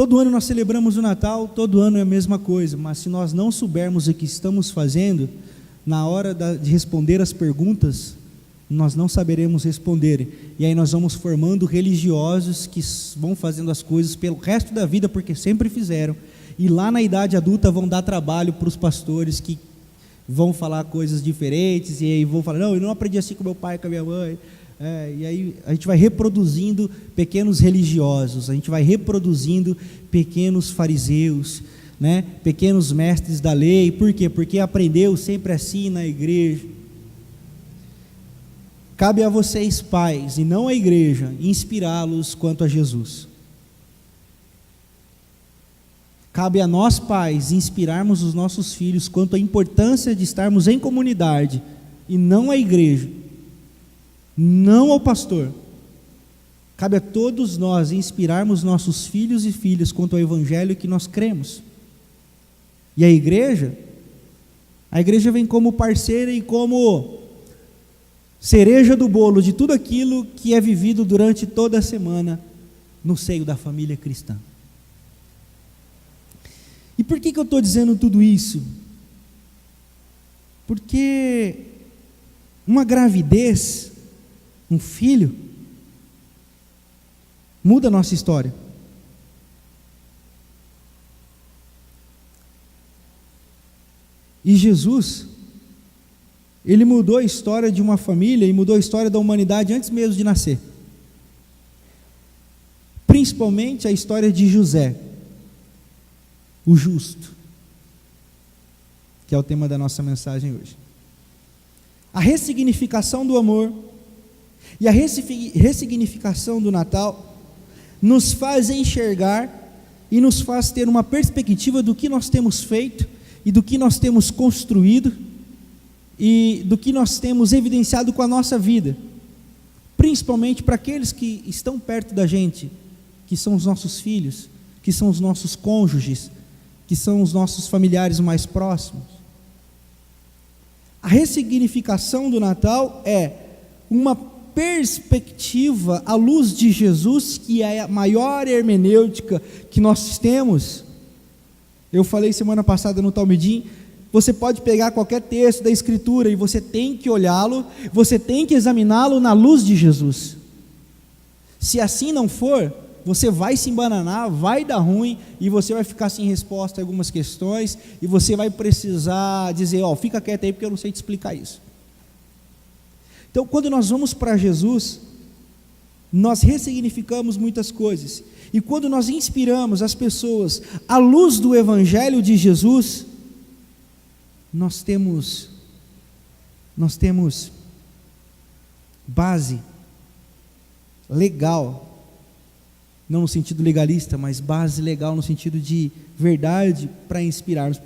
Todo ano nós celebramos o Natal, todo ano é a mesma coisa, mas se nós não soubermos o que estamos fazendo, na hora de responder as perguntas, nós não saberemos responder, e aí nós vamos formando religiosos que vão fazendo as coisas pelo resto da vida, porque sempre fizeram, e lá na idade adulta vão dar trabalho para os pastores que vão falar coisas diferentes, e aí vão falar, não, eu não aprendi assim com meu pai, com a minha mãe. E aí a gente vai reproduzindo pequenos religiosos, a gente vai reproduzindo pequenos fariseus, né? Pequenos mestres da lei. Por quê? Porque aprendeu sempre assim na igreja. Cabe a vocês, pais, e não à igreja, inspirá-los quanto a Jesus. Cabe a nós, pais, inspirarmos os nossos filhos quanto à importância de estarmos em comunidade, e não à igreja, não ao pastor. Cabe a todos nós inspirarmos nossos filhos e filhas quanto ao evangelho que nós cremos. E a igreja vem como parceira e como cereja do bolo de tudo aquilo que é vivido durante toda a semana no seio da família cristã. E por que eu estou dizendo tudo isso? Porque uma gravidez, um filho, muda a nossa história. E Jesus, Ele mudou a história de uma família e mudou a história da humanidade antes mesmo de nascer. Principalmente a história de José, o justo, que é o tema da nossa mensagem hoje. A ressignificação do amor e a ressignificação do Natal nos faz enxergar e nos faz ter uma perspectiva do que nós temos feito e do que nós temos construído e do que nós temos evidenciado com a nossa vida, principalmente para aqueles que estão perto da gente, que são os nossos filhos, que são os nossos cônjuges, que são os nossos familiares mais próximos. A ressignificação do Natal é uma perspectiva à luz de Jesus, que é a maior hermenêutica que nós temos. Eu falei semana passada no Talmidim, você pode pegar qualquer texto da Escritura e você tem que olhá-lo, você tem que examiná-lo na luz de Jesus. Se assim não for, você vai se embananar, vai dar ruim, e você vai ficar sem resposta a algumas questões, e você vai precisar dizer, fica quieto aí porque eu não sei te explicar isso. Então, quando nós vamos para Jesus, nós ressignificamos muitas coisas, e quando nós inspiramos as pessoas à luz do Evangelho de Jesus, nós temos base legal, não no sentido legalista, mas base legal no sentido de verdade para inspirarmos.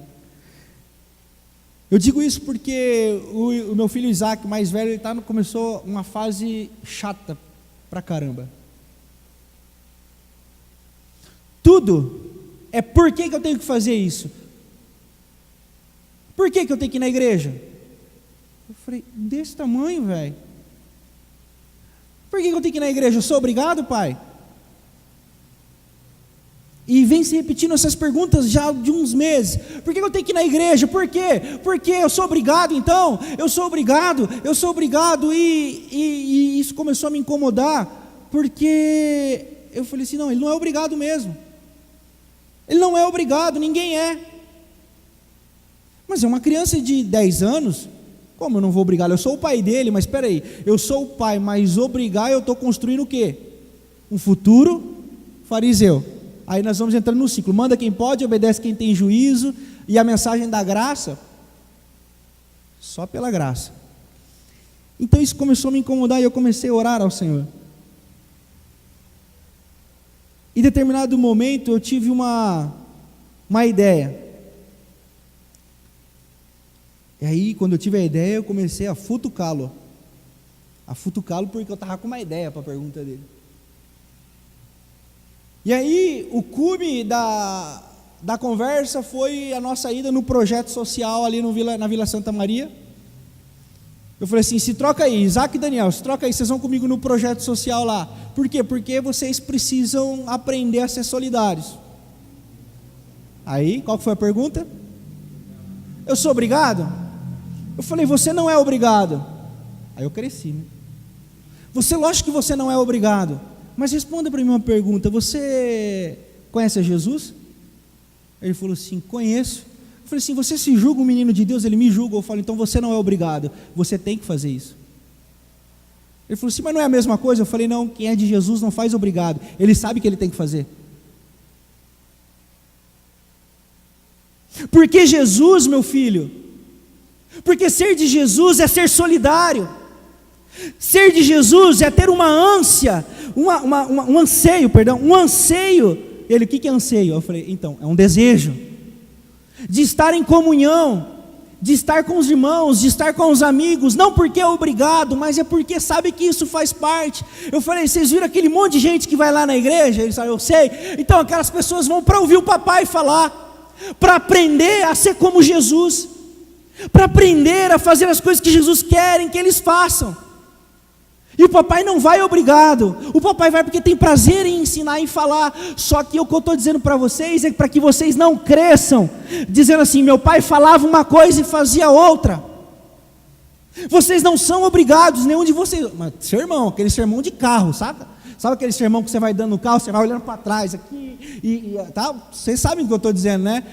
Eu digo isso porque o meu filho Isaac, mais velho, ele começou uma fase chata pra caramba. Tudo é por que eu tenho que fazer isso? Por que eu tenho que ir na igreja? Eu falei, desse tamanho, velho. Por que eu tenho que ir na igreja? Eu sou obrigado, pai? E vem se repetindo essas perguntas já de uns meses. Por que eu tenho que ir na igreja? Por quê? Porque eu sou obrigado então? Eu sou obrigado. E isso começou a me incomodar, porque eu falei assim, não, ele não é obrigado mesmo. Ele não é obrigado, ninguém é. Mas é uma criança de 10 anos, como eu não vou obrigar? Eu sou o pai dele, mas espera aí, eu sou o pai, mas obrigar eu estou construindo o quê? Um futuro fariseu. Aí nós vamos entrando no ciclo, manda quem pode, obedece quem tem juízo, e a mensagem da graça, só pela graça. Então isso começou a me incomodar, e eu comecei a orar ao Senhor. Em determinado momento eu tive uma ideia, e aí quando eu tive a ideia eu comecei a futucá-lo porque eu estava com uma ideia para a pergunta dele. E aí, o cume da conversa foi a nossa ida no projeto social ali na Vila Santa Maria. Eu falei assim, se troca aí, Isaac e Daniel, se troca aí, vocês vão comigo no projeto social lá. Por quê? Porque vocês precisam aprender a ser solidários. Aí, qual foi a pergunta? Eu sou obrigado? Eu falei, você não é obrigado. Aí eu cresci, né? Lógico que você não é obrigado, mas responda para mim uma pergunta, você conhece a Jesus? Ele falou assim, conheço. Eu falei assim, você se julga um menino de Deus? Ele me julga. Eu falo, então você não é obrigado, você tem que fazer isso. Ele falou assim, mas não é a mesma coisa? Eu falei, não, quem é de Jesus não faz obrigado, ele sabe que ele tem que fazer. Porque Jesus, meu filho, porque ser de Jesus é ser solidário, ser de Jesus é ter uma ânsia, um anseio, ele, o que é anseio? Eu falei, então, é um desejo, de estar em comunhão, de estar com os irmãos, de estar com os amigos, não porque é obrigado, mas é porque sabe que isso faz parte. Eu falei, vocês viram aquele monte de gente que vai lá na igreja? Eles falaram, eu sei, então aquelas pessoas vão para ouvir o papai falar, para aprender a ser como Jesus, para aprender a fazer as coisas que Jesus quer que eles façam. E o papai não vai obrigado, o papai vai porque tem prazer em ensinar e falar. Só que o que eu estou dizendo para vocês é para que vocês não cresçam dizendo assim, meu pai falava uma coisa e fazia outra. Vocês não são obrigados, nenhum de vocês. Mas sermão, aquele sermão de carro, sabe? Sabe aquele sermão que você vai dando no carro, você vai olhando para trás aqui, tá? Vocês sabem o que eu estou dizendo, né?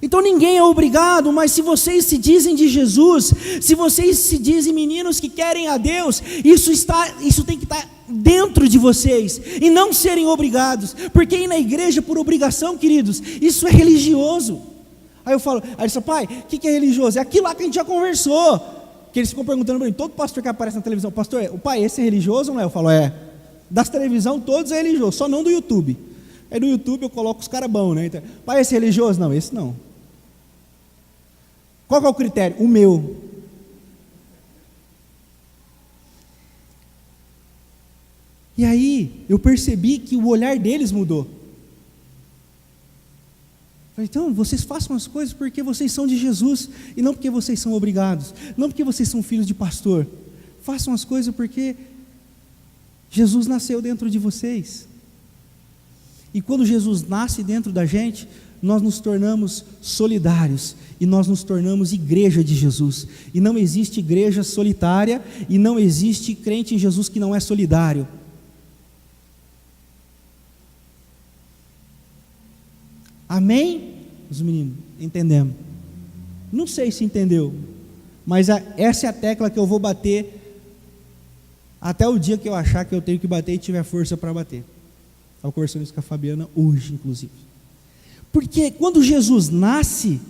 Então ninguém é obrigado, mas se vocês se dizem de Jesus, se vocês se dizem meninos que querem a Deus, isso tem que estar dentro de vocês, e não serem obrigados, porque ir na igreja por obrigação, queridos, isso é religioso. Aí eu falo, aí ele fala, pai, o que é religioso? É aquilo lá que a gente já conversou, que eles ficam perguntando para mim, todo pastor que aparece na televisão, pastor, o pai, esse é religioso ou não é? Eu falo, das televisão todos é religioso, só não do YouTube. Aí no YouTube eu coloco os caras bons, né? Então, pai, esse é religioso? Não, esse não. Qual que é o critério? O meu. E aí, eu percebi que o olhar deles mudou. Falei, então, vocês façam as coisas porque vocês são de Jesus, e não porque vocês são obrigados, não porque vocês são filhos de pastor. Façam as coisas porque Jesus nasceu dentro de vocês. E quando Jesus nasce dentro da gente, nós nos tornamos solidários, e nós nos tornamos igreja de Jesus, e não existe igreja solitária, e não existe crente em Jesus que não é solidário. Amém? Os meninos, entendemos? Não sei se entendeu, mas essa é a tecla que eu vou bater, até o dia que eu achar que eu tenho que bater e tiver força para bater. Estava conversando isso com a Fabiana hoje, inclusive. Porque quando Jesus nasce,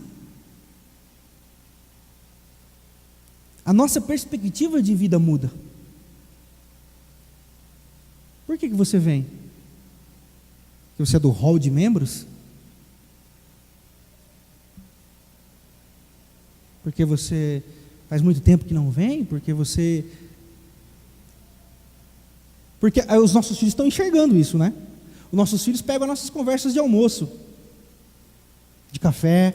a nossa perspectiva de vida muda. Por que você vem? Porque você é do hall de membros? Porque você faz muito tempo que não vem? Porque os nossos filhos estão enxergando isso, né? Os nossos filhos pegam as nossas conversas de almoço, de café.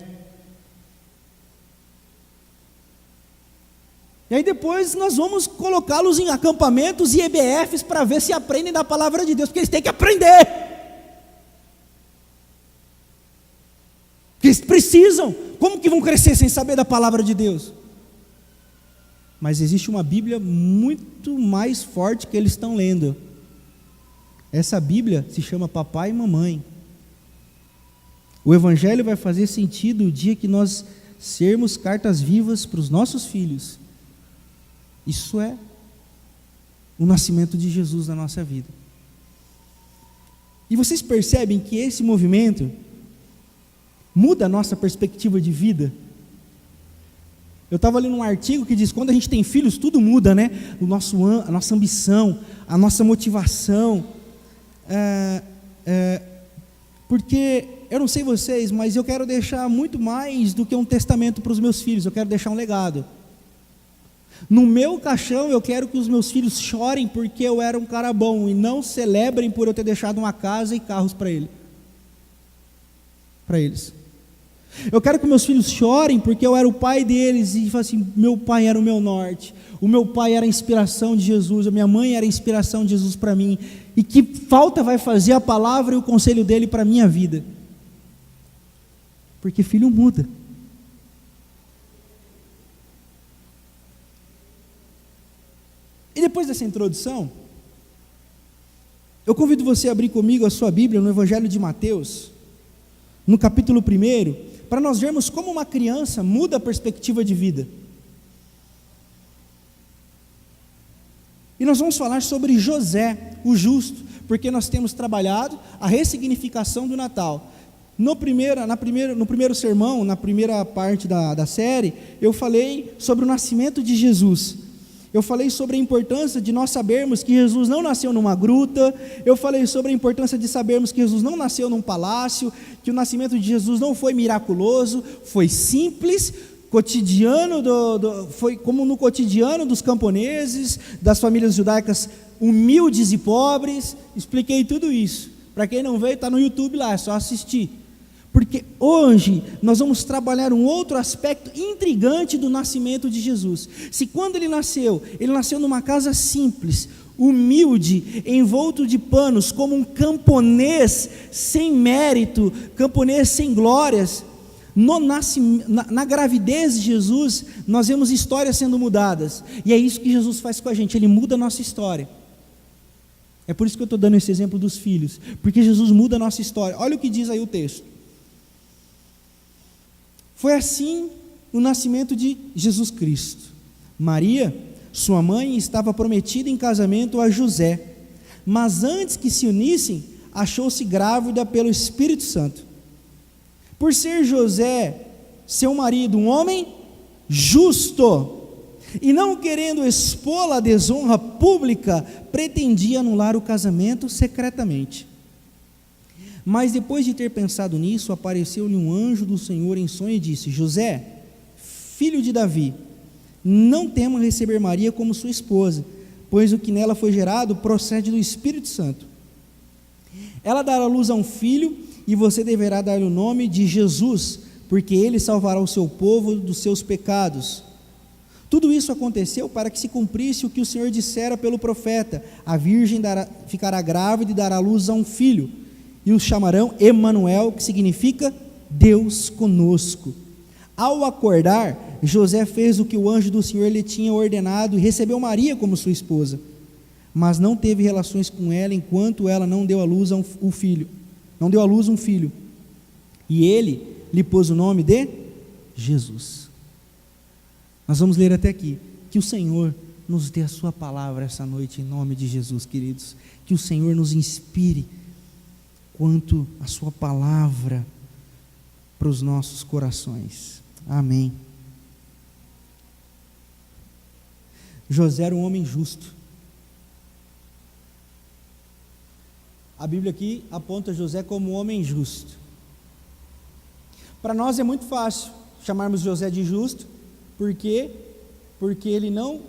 E aí depois nós vamos colocá-los em acampamentos e EBFs para ver se aprendem da palavra de Deus, porque eles têm que aprender. Porque eles precisam. Como que vão crescer sem saber da palavra de Deus? Mas existe uma Bíblia muito mais forte que eles estão lendo. Essa Bíblia se chama Papai e Mamãe. O Evangelho vai fazer sentido o dia que nós sermos cartas vivas para os nossos filhos. Isso é o nascimento de Jesus na nossa vida. E vocês percebem que esse movimento muda a nossa perspectiva de vida? Eu estava lendo um artigo que diz que quando a gente tem filhos, tudo muda, né? A nossa ambição, a nossa motivação. Porque, eu não sei vocês, mas eu quero deixar muito mais do que um testamento para os meus filhos, eu quero deixar um legado. No meu caixão eu quero que os meus filhos chorem porque eu era um cara bom, e não celebrem por eu ter deixado uma casa e carros para eles. Eu quero que meus filhos chorem porque eu era o pai deles, e falem assim, meu pai era o meu norte, o meu pai era a inspiração de Jesus, a minha mãe era a inspiração de Jesus para mim, e que falta vai fazer a palavra e o conselho dele para a minha vida? Porque filho muda. E depois dessa introdução, eu convido você a abrir comigo a sua Bíblia no Evangelho de Mateus, no capítulo 1, para nós vermos como uma criança muda a perspectiva de vida. E nós vamos falar sobre José, o justo, porque nós temos trabalhado a ressignificação do Natal. No primeiro sermão, na primeira parte da série, eu falei sobre o nascimento de Jesus. Eu falei sobre a importância de nós sabermos que Jesus não nasceu numa gruta. Eu falei sobre a importância de sabermos que Jesus não nasceu num palácio, que o nascimento de Jesus não foi miraculoso, foi simples, cotidiano, foi como no cotidiano dos camponeses, das famílias judaicas humildes e pobres. Expliquei tudo isso. Para quem não veio, está no YouTube lá, é só assistir. Porque hoje nós vamos trabalhar um outro aspecto intrigante do nascimento de Jesus. Se quando ele nasceu numa casa simples, humilde, envolto de panos, como um camponês sem mérito, camponês sem glórias, na gravidez de Jesus, nós vemos histórias sendo mudadas, e é isso que Jesus faz com a gente, Ele muda a nossa história. É por isso que eu estou dando esse exemplo dos filhos, porque Jesus muda a nossa história. Olha o que diz aí o texto. Foi assim o nascimento de Jesus Cristo. Maria, sua mãe, estava prometida em casamento a José, mas antes que se unissem, achou-se grávida pelo Espírito Santo. Por ser José, seu marido, um homem justo, e não querendo expô-la à desonra pública, pretendia anular o casamento secretamente. Mas depois de ter pensado nisso, apareceu-lhe um anjo do Senhor em sonho e disse: José, filho de Davi, não tema receber Maria como sua esposa, pois o que nela foi gerado procede do Espírito Santo. Ela dará luz a um filho, e você deverá dar-lhe o nome de Jesus, porque ele salvará o seu povo dos seus pecados. Tudo isso aconteceu para que se cumprisse o que o Senhor dissera pelo profeta: a virgem ficará grávida e dará luz a um filho, e o chamarão Emanuel, que significa Deus conosco. Ao acordar, José fez o que o anjo do Senhor lhe tinha ordenado e recebeu Maria como sua esposa, mas não teve relações com ela enquanto ela não deu à luz um filho. E ele lhe pôs o nome de Jesus. Nós vamos ler até aqui. Que o Senhor nos dê a sua palavra essa noite em nome de Jesus, queridos. Que o Senhor nos inspire quanto a sua palavra para os nossos corações. Amém. José era um homem justo. A Bíblia aqui aponta José como um homem justo. Para nós é muito fácil chamarmos José de justo, porque ele não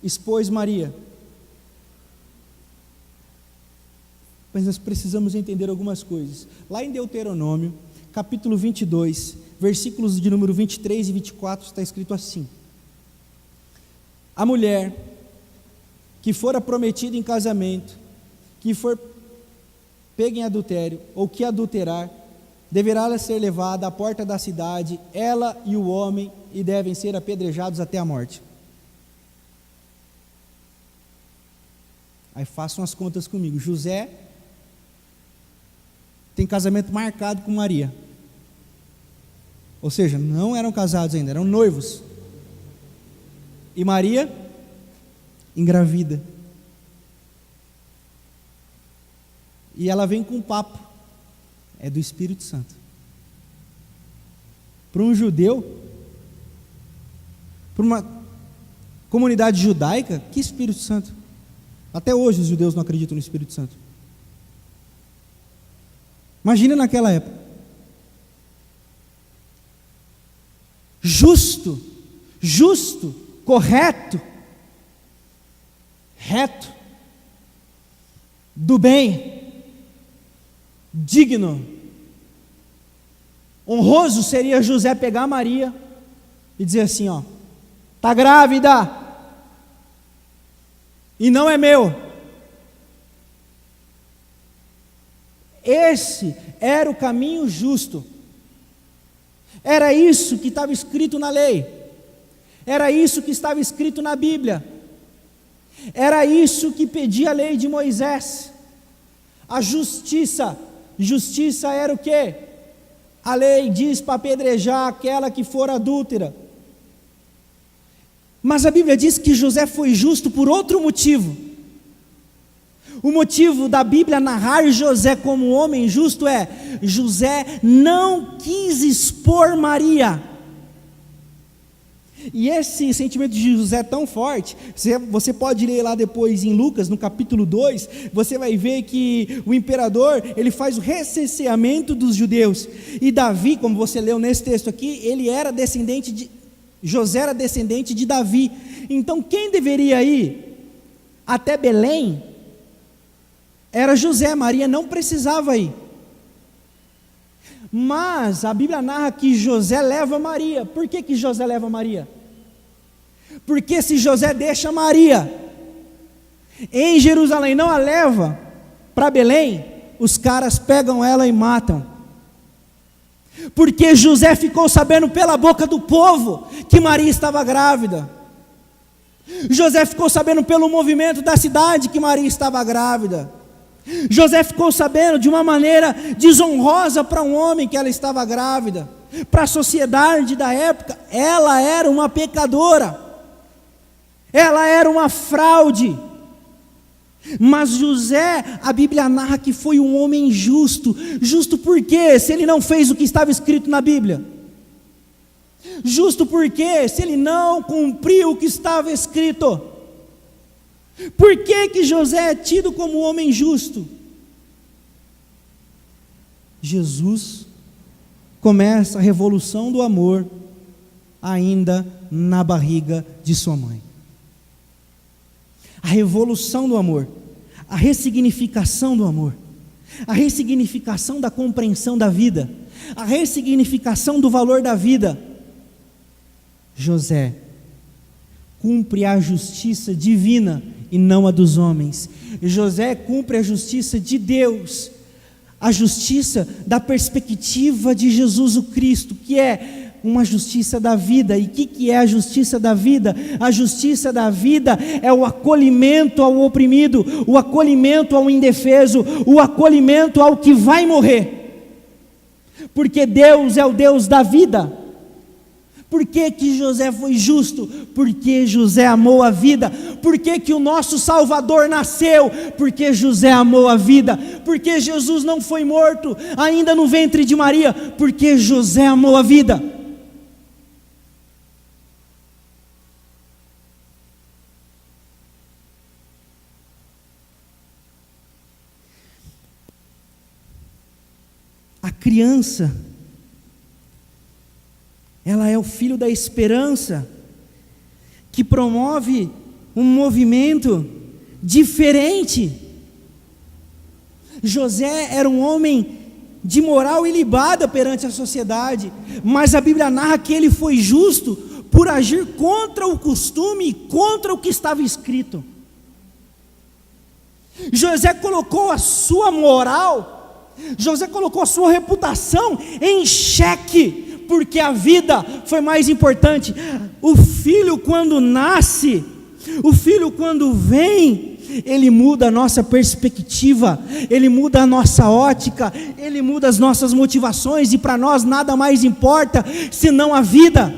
expôs Maria. Mas nós precisamos entender algumas coisas. Lá em Deuteronômio, capítulo 22, versículos de número 23 e 24, está escrito assim: a mulher que fora prometida em casamento, que for pega em adultério, ou que adulterar, deverá ser levada à porta da cidade, ela e o homem, e devem ser apedrejados até a morte. Aí façam as contas comigo. José tem casamento marcado com Maria, ou seja, não eram casados ainda, eram noivos, e Maria engravida, e ela vem com um papo, é do Espírito Santo. Para um judeu, para uma comunidade judaica, que Espírito Santo? Até hoje os judeus não acreditam no Espírito Santo. Imagina naquela época. Justo, correto, reto, do bem, digno, honroso seria José pegar Maria e dizer assim: ó, está grávida, e não é meu. Esse era o caminho justo. Era isso que estava escrito na lei, era isso que estava escrito na Bíblia, era isso que pedia a lei de Moisés. A justiça era o quê? A lei diz para apedrejar aquela que for adúltera. Mas a Bíblia diz que José foi justo por outro motivo. O motivo da Bíblia narrar José como um homem justo é: José não quis expor Maria. E esse sentimento de José é tão forte, você pode ler lá depois em Lucas, no capítulo 2, você vai ver que o imperador, ele faz o recenseamento dos judeus, e Davi, como você leu nesse texto aqui, José era descendente de Davi. Então quem deveria ir até Belém era José. Maria não precisava ir. Mas a Bíblia narra que José leva Maria. Por que José leva Maria? Porque se José deixa Maria em Jerusalém, não a leva para Belém, os caras pegam ela e matam. Porque José ficou sabendo pela boca do povo que Maria estava grávida. José ficou sabendo pelo movimento da cidade que Maria estava grávida. José ficou sabendo de uma maneira desonrosa para um homem que ela estava grávida. Para a sociedade da época, ela era uma pecadora, ela era uma fraude. Mas José, a Bíblia narra que foi um homem justo. Justo por quê? Se ele não fez o que estava escrito na Bíblia. Justo por quê? Se ele não cumpriu o que estava escrito. Por que José é tido como homem justo? Jesus começa a revolução do amor ainda na barriga de sua mãe. A revolução do amor, a ressignificação do amor, a ressignificação da compreensão da vida, a ressignificação do valor da vida. José cumpre a justiça divina e não a dos homens. José cumpre a justiça de Deus, a justiça da perspectiva de Jesus o Cristo, que é uma justiça da vida. E o que é a justiça da vida? A justiça da vida é o acolhimento ao oprimido, o acolhimento ao indefeso, o acolhimento ao que vai morrer, porque Deus é o Deus da vida. Por que José foi justo? Porque José amou a vida. Por que o nosso Salvador nasceu? Porque José amou a vida. Porque Jesus não foi morto ainda no ventre de Maria? Porque José amou a vida. A criança, ela é o filho da esperança, que promove um movimento diferente. José era um homem de moral ilibada perante a sociedade, mas a Bíblia narra que ele foi justo por agir contra o costume e contra o que estava escrito. José colocou a sua moral, José colocou a sua reputação em xeque, porque a vida foi mais importante. O filho, quando nasce, o filho, quando vem, ele muda a nossa perspectiva, ele muda a nossa ótica, ele muda as nossas motivações, e para nós nada mais importa senão a vida.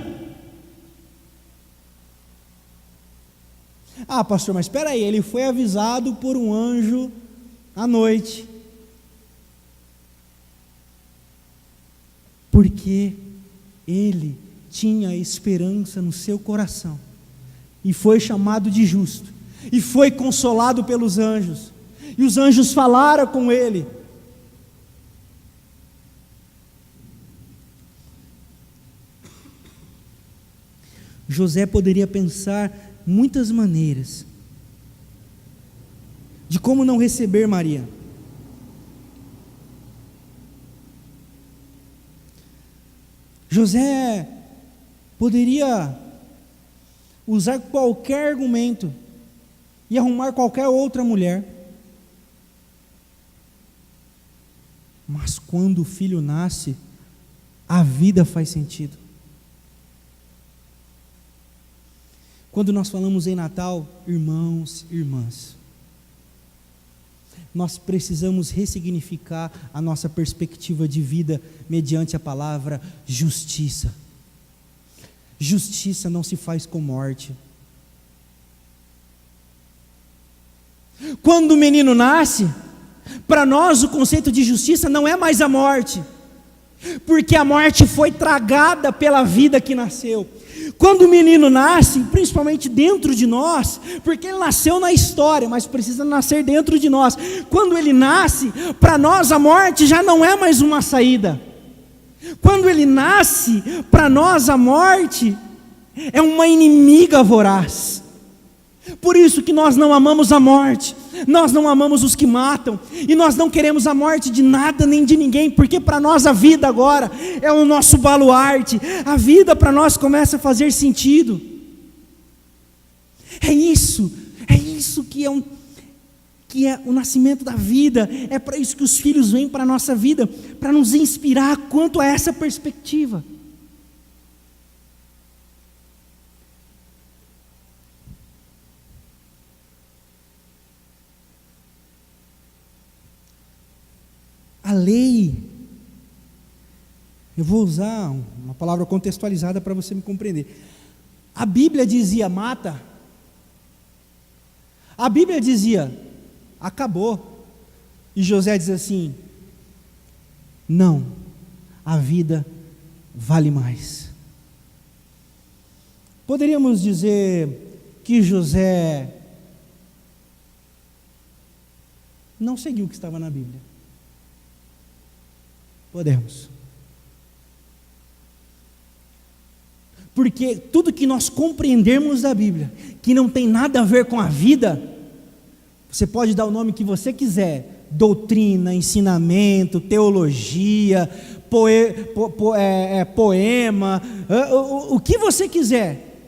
Ah, pastor, mas espera aí, ele foi avisado por um anjo à noite, porque ele tinha esperança no seu coração, e foi chamado de justo, e foi consolado pelos anjos, e os anjos falaram com ele. José poderia pensar muitas maneiras de como não receber Maria. José poderia usar qualquer argumento e arrumar qualquer outra mulher, mas quando o filho nasce, a vida faz sentido. Quando nós falamos em Natal, irmãos e irmãs, nós precisamos ressignificar a nossa perspectiva de vida mediante a palavra justiça. Justiça não se faz com morte. Quando o menino nasce, para nós o conceito de justiça não é mais a morte, porque a morte foi tragada pela vida que nasceu. Quando o menino nasce, principalmente dentro de nós, porque ele nasceu na história, mas precisa nascer dentro de nós. Quando ele nasce, para nós a morte já não é mais uma saída. Quando ele nasce, para nós a morte é uma inimiga voraz. Por isso que nós não amamos a morte, nós não amamos os que matam, e nós não queremos a morte de nada nem de ninguém, porque para nós a vida agora é o nosso baluarte, a vida para nós começa a fazer sentido. É isso que é o nascimento da vida, é para isso que os filhos vêm para a nossa vida, para nos inspirar quanto a essa perspectiva. A lei, eu vou usar uma palavra contextualizada para você me compreender. A Bíblia dizia mata, a Bíblia dizia acabou, e José diz assim: não, a vida vale mais. Poderíamos dizer que José não seguiu o que estava na Bíblia. Podemos. Porque tudo que nós compreendermos da Bíblia, que não tem nada a ver com a vida, você pode dar o nome que você quiser, doutrina, ensinamento, teologia, poema, o que você quiser,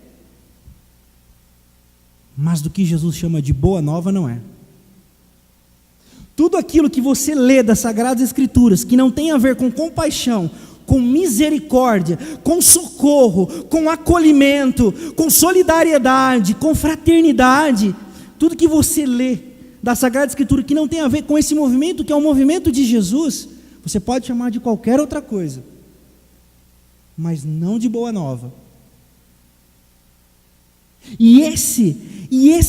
mas do que Jesus chama de boa nova não é. Tudo aquilo que você lê das Sagradas Escrituras, que não tem a ver com compaixão, com misericórdia, com socorro, com acolhimento, com solidariedade, com fraternidade, tudo que você lê da Sagrada Escritura que não tem a ver com esse movimento, que é o movimento de Jesus, você pode chamar de qualquer outra coisa, mas não de boa nova. E esse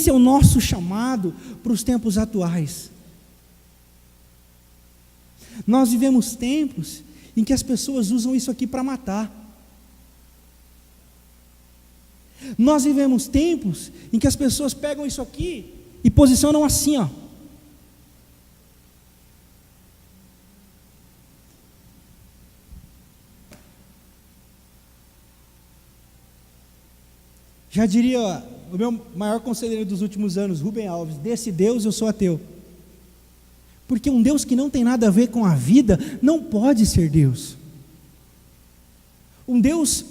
é o nosso chamado para os tempos atuais. Nós vivemos tempos em que as pessoas usam isso aqui para matar. Nós vivemos tempos em que as pessoas pegam isso aqui e posicionam assim, ó. Já diria o meu maior conselheiro dos últimos anos, Rubem Alves: desse Deus eu sou ateu. Porque um Deus que não tem nada a ver com a vida não pode ser Deus. Um Deus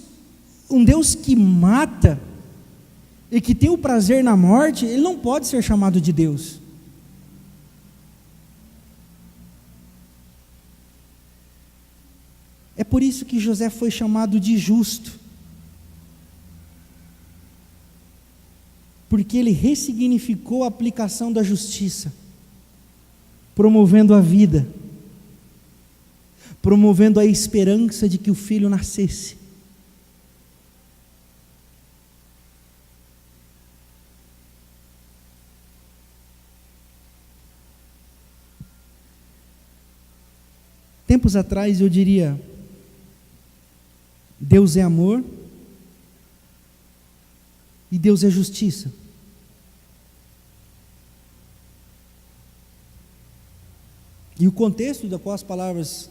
que mata e que tem o prazer na morte, ele não pode ser chamado de Deus. É por isso que José foi chamado de justo, porque ele ressignificou a aplicação da justiça, promovendo a vida, promovendo a esperança de que o filho nascesse. Tempos atrás eu diria: Deus é amor e Deus é justiça. E o contexto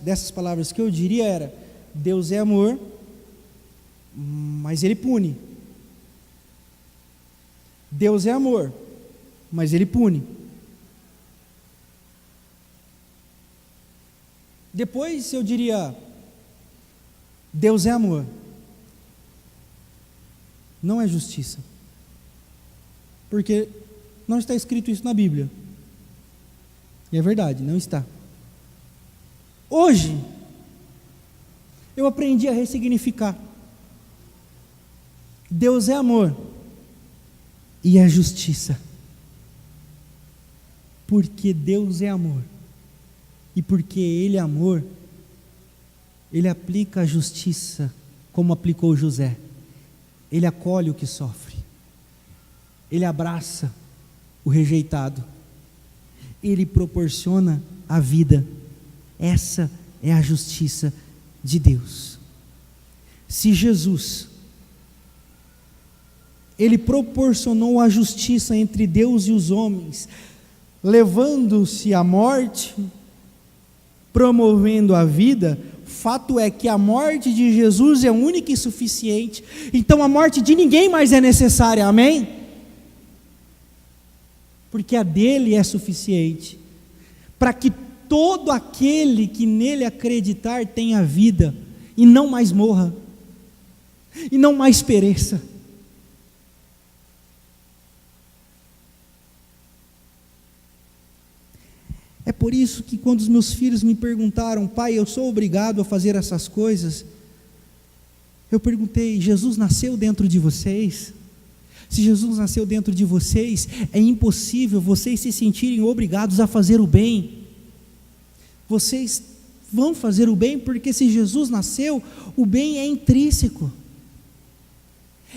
dessas palavras que eu diria era: Deus é amor, mas Ele pune. Deus é amor, mas Ele pune. Depois eu diria: Deus é amor, não é justiça. Porque não está escrito isso na Bíblia. E é verdade, não está. Hoje, eu aprendi a ressignificar. Deus é amor e é justiça. Porque Deus é amor e porque Ele é amor, Ele aplica a justiça como aplicou José. Ele acolhe o que sofre, Ele abraça o rejeitado, Ele proporciona a vida. Essa é a justiça de Deus. Se Jesus, Ele proporcionou a justiça entre Deus e os homens, levando-se à morte, promovendo a vida, fato é que a morte de Jesus é única e suficiente, então a morte de ninguém mais é necessária, amém? Porque a dele é suficiente, para que todo aquele que nele acreditar tenha vida, e não mais morra, e não mais pereça. É por isso que quando os meus filhos me perguntaram: pai, eu sou obrigado a fazer essas coisas? Eu perguntei: Jesus nasceu dentro de vocês? Se Jesus nasceu dentro de vocês, é impossível vocês se sentirem obrigados a fazer o bem. Vocês vão fazer o bem porque se Jesus nasceu, o bem é intrínseco.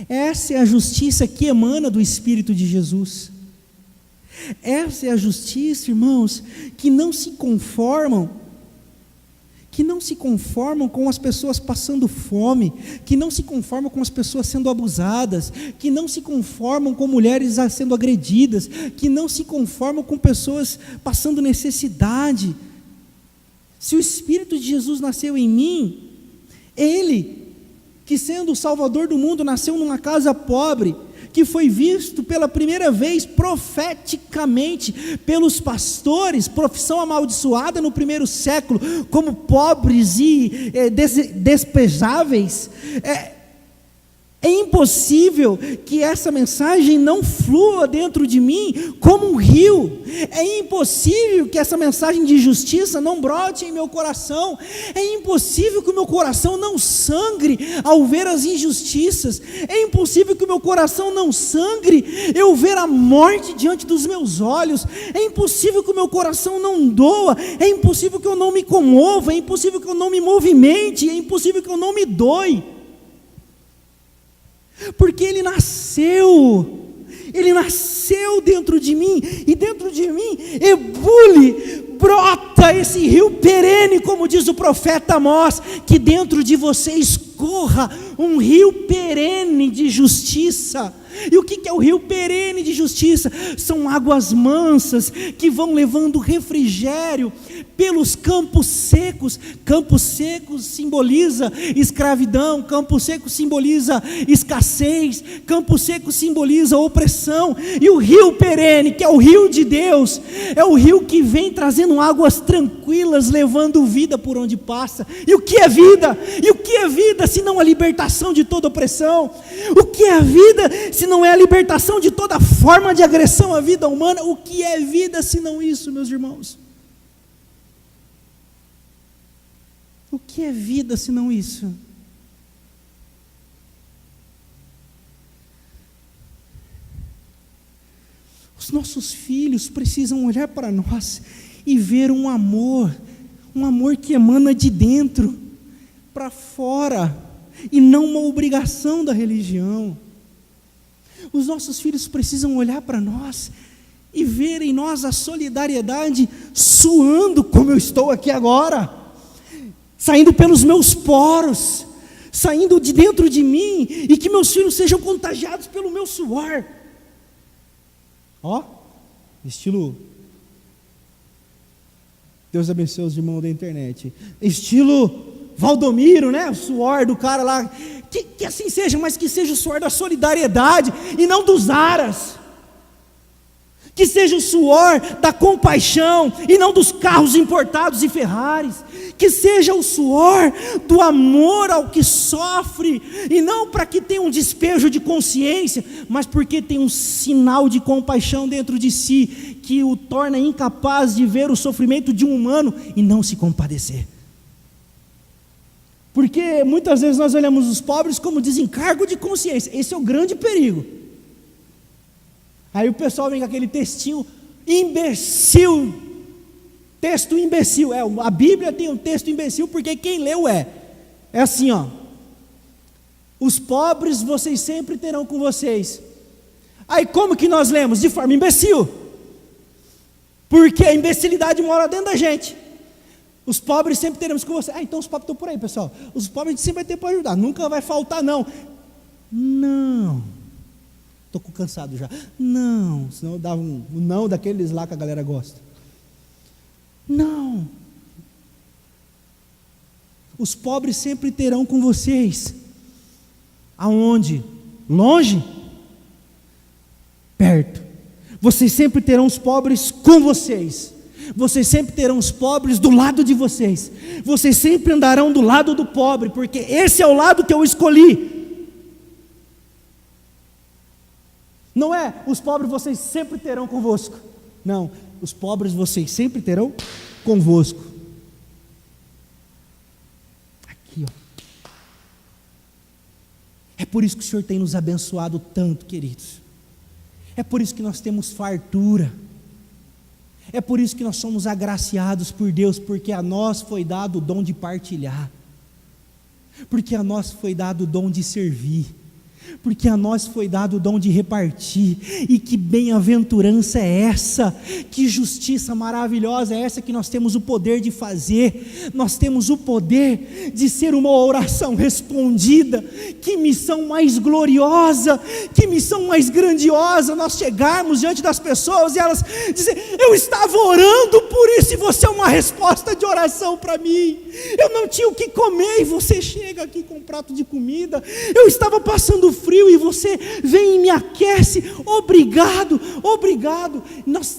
Essa é a justiça que emana do Espírito de Jesus. Essa é a justiça, irmãos, que não se conformam com as pessoas passando fome, que não se conformam com as pessoas sendo abusadas, que não se conformam com mulheres sendo agredidas, que não se conformam com pessoas passando necessidade. Se o Espírito de Jesus nasceu em mim, Ele, que sendo o Salvador do mundo, nasceu numa casa pobre, que foi visto pela primeira vez profeticamente pelos pastores, profissão amaldiçoada no primeiro século, como pobres e despejáveis. É impossível que essa mensagem não flua dentro de mim como um rio. É impossível que essa mensagem de justiça não brote em meu coração. É impossível que o meu coração não sangre ao ver as injustiças. É impossível que o meu coração não sangre eu ver a morte diante dos meus olhos. É impossível que o meu coração não doa. É impossível que eu não me comova. É impossível que eu não me movimente. É impossível que eu não me doe. Porque Ele nasceu dentro de mim, e dentro de mim brota esse rio perene, como diz o profeta Amós, que dentro de vocês corra um rio perene de justiça. E o que é o rio perene de justiça? São águas mansas que vão levando refrigério pelos campos secos. Campos secos simboliza escravidão, campo seco simboliza escassez, campo seco simboliza opressão. E o rio perene, que é o rio de Deus, é o rio que vem trazendo águas tranquilas, levando vida por onde passa. E o que é vida? E o que é vida se não a libertação de toda opressão? O que é a vida se não é a libertação de toda forma de agressão à vida humana? O que é vida se não isso, meus irmãos? O que é vida se não isso? Os nossos filhos precisam olhar para nós e ver um amor que emana de dentro para fora, e não uma obrigação da religião. Os nossos filhos precisam olhar para nós e ver em nós a solidariedade suando como eu estou aqui agora, saindo pelos meus poros, saindo de dentro de mim, e que meus filhos sejam contagiados pelo meu suor. Estilo, Deus abençoe os irmãos da internet, estilo Valdomiro, né? O suor do cara lá, que assim seja, mas que seja o suor da solidariedade e não dos aras. Que seja o suor da compaixão e não dos carros importados e Ferraris. Que seja o suor do amor ao que sofre, e não para que tenha um despejo de consciência, mas porque tem um sinal de compaixão dentro de si, que o torna incapaz de ver o sofrimento de um humano e não se compadecer. Porque muitas vezes nós olhamos os pobres como desencargo de consciência. Esse é o grande perigo. Aí o pessoal vem com aquele textinho imbecil, texto imbecil. A Bíblia tem um texto imbecil porque quem leu é assim, ó: os pobres vocês sempre terão com vocês. Aí como que nós lemos? De forma imbecil, porque a imbecilidade mora dentro da gente. Os pobres sempre teremos com você. Então os pobres estão por aí, pessoal. Os pobres a gente sempre vai ter para ajudar, nunca vai faltar não. Não, estou cansado já. Não, senão eu dava um não daqueles lá que a galera gosta. Não, os pobres sempre terão com vocês. Aonde? Longe? Perto. Vocês sempre terão os pobres com vocês. Vocês sempre terão os pobres do lado de vocês. Vocês sempre andarão do lado do pobre, porque esse é o lado que eu escolhi. Não é os pobres vocês sempre terão convosco. Não, os pobres vocês sempre terão convosco. Aqui, ó. É por isso que o Senhor tem nos abençoado tanto, queridos. É por isso que nós temos fartura. É por isso que nós somos agraciados por Deus, porque a nós foi dado o dom de partilhar, porque a nós foi dado o dom de servir, porque a nós foi dado o dom de repartir. E que bem-aventurança é essa, que justiça maravilhosa é essa que nós temos o poder de fazer. Nós temos o poder de ser uma oração respondida. Que missão mais gloriosa, que missão mais grandiosa, nós chegarmos diante das pessoas e elas dizerem: eu estava orando por isso e você é uma resposta de oração para mim. Eu não tinha o que comer e você chega aqui com um prato de comida. Eu estava passando frio e você vem e me aquece. Obrigado, obrigado. Nós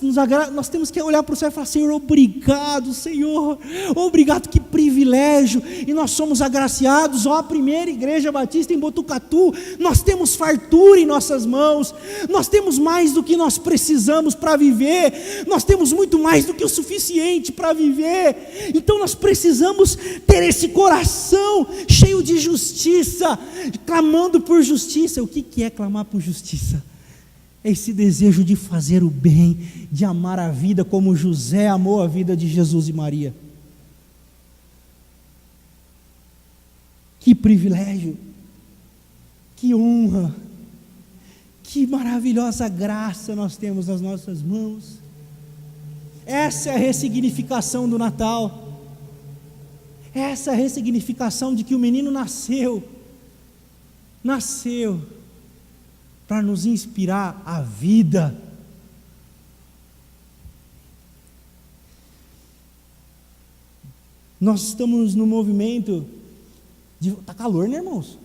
temos que olhar para o céu e falar: Senhor, obrigado, Senhor, obrigado, que privilégio. E nós somos agraciados. Ó, a primeira igreja batista em Botucatu, nós temos fartura em nossas mãos. Nós temos mais do que nós precisamos para viver. Nós temos muito mais do que o suficiente para viver. Então nós precisamos ter esse coração cheio de justiça, clamando por justiça. O que é clamar por justiça? É esse desejo de fazer o bem, de amar a vida como José amou a vida de Jesus e Maria. Que privilégio, que honra, que maravilhosa graça nós temos nas nossas mãos. Essa é a ressignificação do Natal. Essa é a ressignificação de que o menino nasceu para nos inspirar a vida. Nós estamos no movimento de... Está calor, né, irmãos?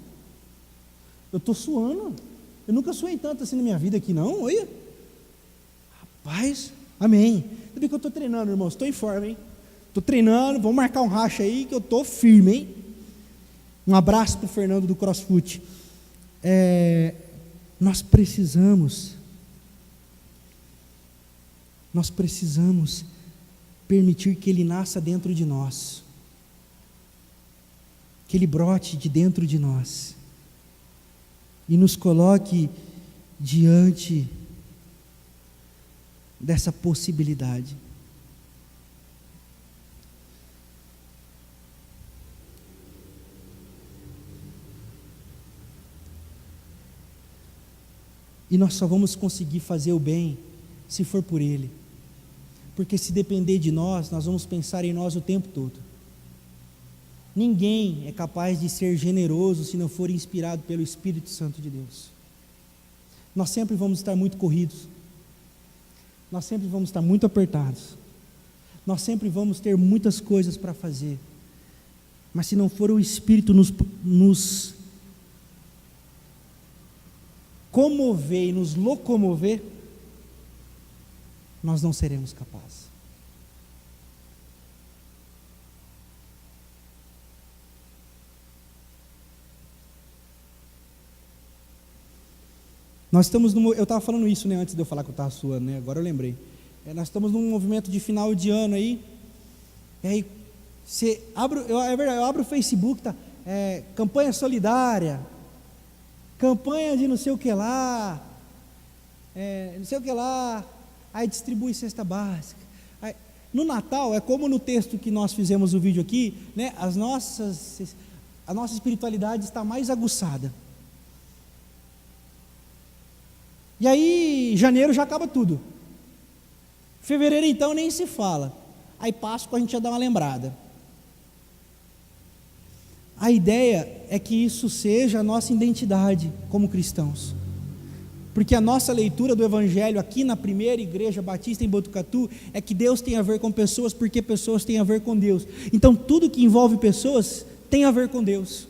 Eu estou suando. Eu nunca suei tanto assim na minha vida aqui, não. Olha, rapaz, amém. Ainda bem que eu estou treinando, irmãos. Estou em forma, hein? Estou treinando, vamos marcar um racha aí que eu estou firme, hein? Um abraço para o Fernando do CrossFit. Nós precisamos permitir que Ele nasça dentro de nós, que Ele brote de dentro de nós e nos coloque diante dessa possibilidade. E nós só vamos conseguir fazer o bem se for por Ele, porque se depender de nós, nós vamos pensar em nós o tempo todo. Ninguém é capaz de ser generoso se não for inspirado pelo Espírito Santo de Deus. Nós sempre vamos estar muito corridos, nós sempre vamos estar muito apertados, nós sempre vamos ter muitas coisas para fazer, mas se não for o Espírito nos comover e nos locomover, nós não seremos capazes. Nós estamos eu estava falando isso, né, antes de eu falar que eu estava suando, né, agora eu lembrei. Nós estamos num movimento de final de ano aí, e aí você abre, é verdade, eu abro o Facebook, tá, campanha solidária, campanha de não sei o que lá, aí distribui cesta básica. Aí, no Natal, é como no texto que nós fizemos o vídeo aqui, né, a nossa espiritualidade está mais aguçada. E aí, janeiro já acaba tudo. Fevereiro, então, nem se fala. Aí, Páscoa, a gente já dá uma lembrada. A ideia é que isso seja a nossa identidade como cristãos. Porque a nossa leitura do Evangelho aqui na primeira igreja batista em Botucatu é que Deus tem a ver com pessoas, porque pessoas têm a ver com Deus. Então, tudo que envolve pessoas tem a ver com Deus.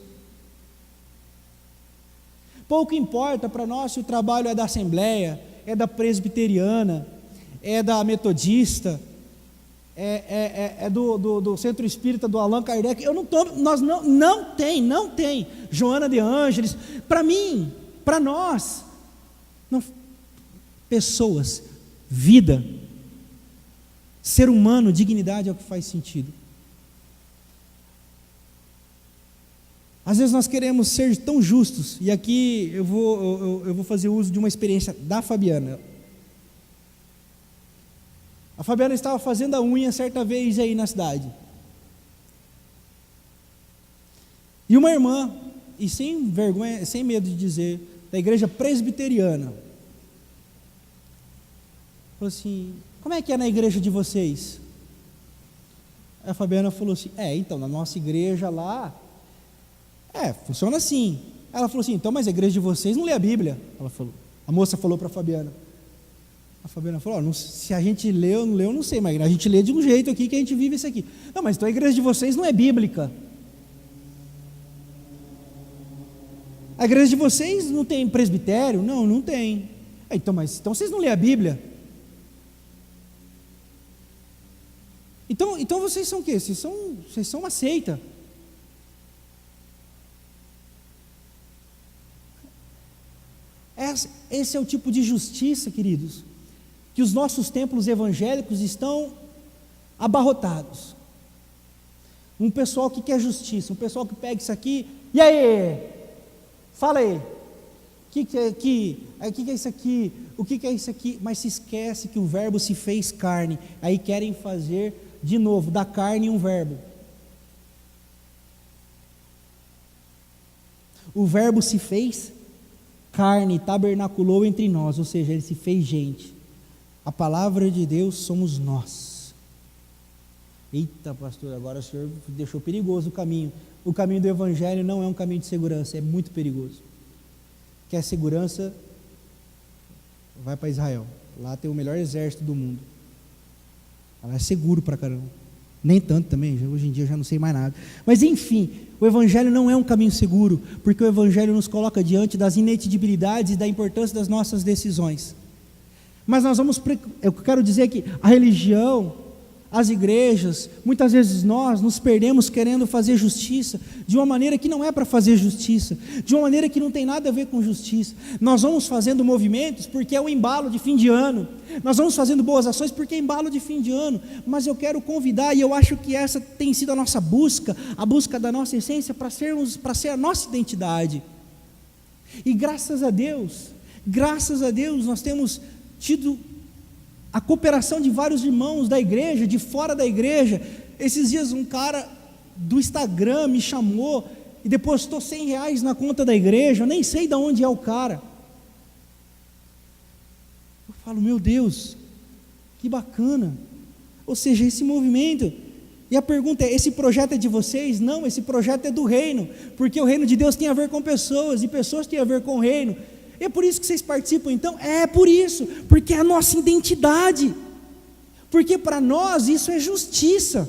Pouco importa para nós se o trabalho é da Assembleia, é da Presbiteriana, é da Metodista, é do Centro Espírita do Allan Kardec. Não tem. Joana de Ângeles. Para mim, para nós, não, pessoas, vida, ser humano, dignidade é o que faz sentido. Às vezes nós queremos ser tão justos, e aqui eu vou fazer uso de uma experiência da Fabiana. A Fabiana estava fazendo a unha certa vez aí na cidade. E uma irmã, e sem vergonha, sem medo de dizer, da igreja presbiteriana, falou assim: como é que é na igreja de vocês? A Fabiana falou assim: então, na nossa igreja lá, funciona assim. Ela falou assim: então, mas a igreja de vocês não lê a Bíblia. A moça falou para a Fabiana. A Fabiana falou: se a gente lê ou não lê, eu não sei, mas a gente lê de um jeito aqui que a gente vive isso aqui. Não, mas então a igreja de vocês não é bíblica. A igreja de vocês não tem presbitério? Não, não tem. Então vocês não lêem a Bíblia? Então vocês são o quê? Vocês são uma seita. Esse é o tipo de justiça, queridos, que os nossos templos evangélicos estão abarrotados. Um pessoal que quer justiça, um pessoal que pega isso aqui, e aí? Fala aí, o que é isso aqui? O que é isso aqui? Mas se esquece que o verbo se fez carne. Aí querem fazer, de novo, da carne um verbo. O verbo se fez carne, tabernaculou entre nós, ou seja, ele se fez gente. A palavra de Deus somos nós. Eita, pastor, agora o senhor deixou perigoso o caminho. O caminho do Evangelho não é um caminho de segurança, é muito perigoso. Quer segurança? Vai para Israel. Lá tem o melhor exército do mundo. Lá é seguro para caramba. Nem tanto também, hoje em dia eu já não sei mais nada. Mas enfim, o Evangelho não é um caminho seguro, porque o Evangelho nos coloca diante das inedibilidades e da importância das nossas decisões. Mas eu quero dizer que a religião, as igrejas, muitas vezes nós nos perdemos querendo fazer justiça de uma maneira que não é para fazer justiça, de uma maneira que não tem nada a ver com justiça. Nós vamos fazendo movimentos porque é o embalo de fim de ano, nós vamos fazendo boas ações porque é embalo de fim de ano, mas eu quero convidar, e eu acho que essa tem sido a nossa busca, a busca da nossa essência para ser a nossa identidade. E graças a Deus, nós temos tido a cooperação de vários irmãos da igreja, de fora da igreja. Esses dias um cara do Instagram me chamou e depositou R$100 na conta da igreja. Eu nem sei de onde é o cara. Eu falo: meu Deus, que bacana. Ou seja, esse movimento. E a pergunta é: esse projeto é de vocês? Não, esse projeto é do reino, porque o reino de Deus tem a ver com pessoas, e pessoas têm a ver com o reino. É por isso que vocês participam, então? É por isso, porque é a nossa identidade, porque para nós isso é justiça.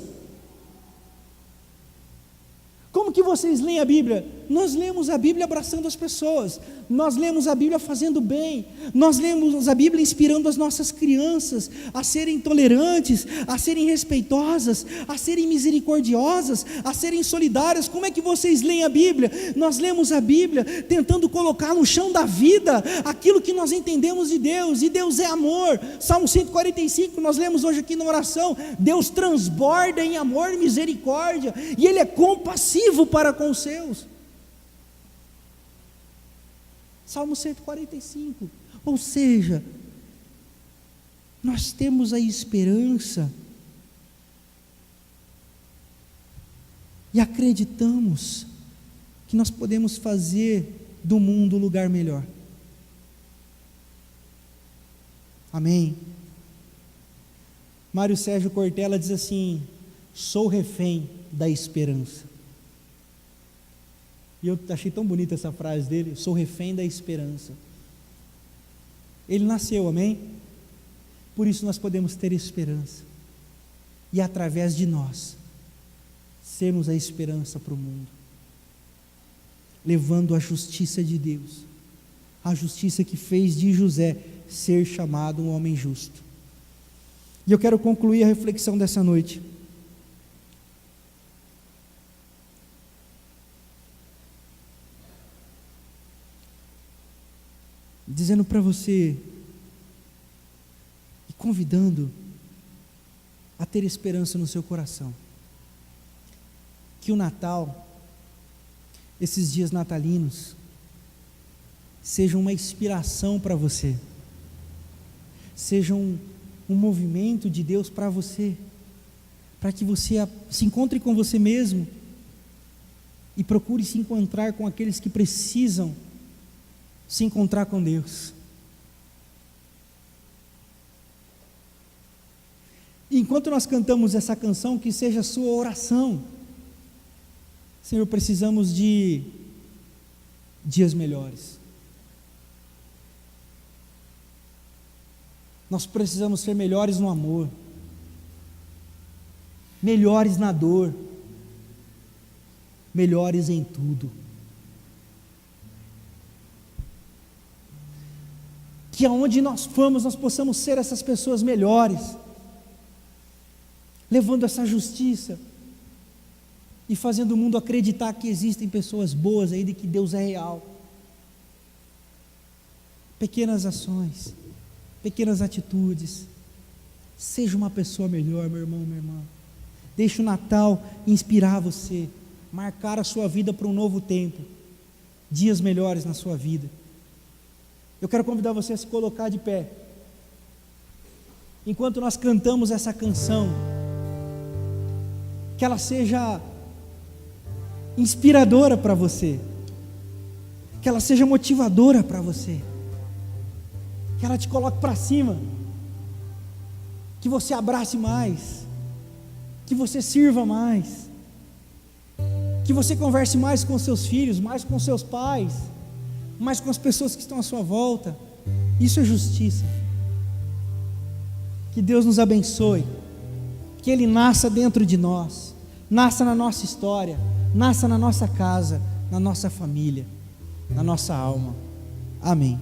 Como que vocês leem a Bíblia? Nós lemos a Bíblia abraçando as pessoas, nós lemos a Bíblia fazendo bem, nós lemos a Bíblia inspirando as nossas crianças a serem tolerantes, a serem respeitosas, a serem misericordiosas, a serem solidárias. Como é que vocês leem a Bíblia? Nós lemos a Bíblia tentando colocar no chão da vida aquilo que nós entendemos de Deus, e Deus é amor. Salmo 145, nós lemos hoje aqui na oração: Deus transborda em amor e misericórdia, e Ele é compassivo vivo para com os seus. Salmo 145. Ou seja, nós temos a esperança e acreditamos que nós podemos fazer do mundo um lugar melhor. Amém? Mário Sérgio Cortella diz assim: sou refém da esperança. E eu achei tão bonita essa frase dele: sou refém da esperança. Ele nasceu, amém? Por isso nós podemos ter esperança, e através de nós sermos a esperança para o mundo, levando a justiça de Deus, a justiça que fez de José ser chamado um homem justo. E eu quero concluir a reflexão dessa noite dizendo para você e convidando a ter esperança no seu coração, que o Natal, esses dias natalinos, sejam uma inspiração para você, sejam um movimento de Deus para você, para que você se encontre com você mesmo e procure se encontrar com aqueles que precisam se encontrar com Deus. E enquanto nós cantamos essa canção, que seja a sua oração: Senhor, precisamos de dias melhores. Nós precisamos ser melhores no amor, melhores na dor, melhores em tudo. Que aonde nós formos, nós possamos ser essas pessoas melhores, levando essa justiça e fazendo o mundo acreditar que existem pessoas boas aí, de que Deus é real. Pequenas ações, pequenas atitudes. Seja uma pessoa melhor, meu irmão, minha irmã. Deixe o Natal inspirar você, marcar a sua vida para um novo tempo, dias melhores na sua vida. Eu quero convidar você a se colocar de pé, enquanto nós cantamos essa canção, que ela seja inspiradora para você, que ela seja motivadora para você, que ela te coloque para cima, que você abrace mais, que você sirva mais, que você converse mais com seus filhos, mais com seus pais, mais com as pessoas que estão à sua volta. Isso é justiça. Que Deus nos abençoe, que Ele nasça dentro de nós, nasça na nossa história, nasça na nossa casa, na nossa família, na nossa alma. Amém.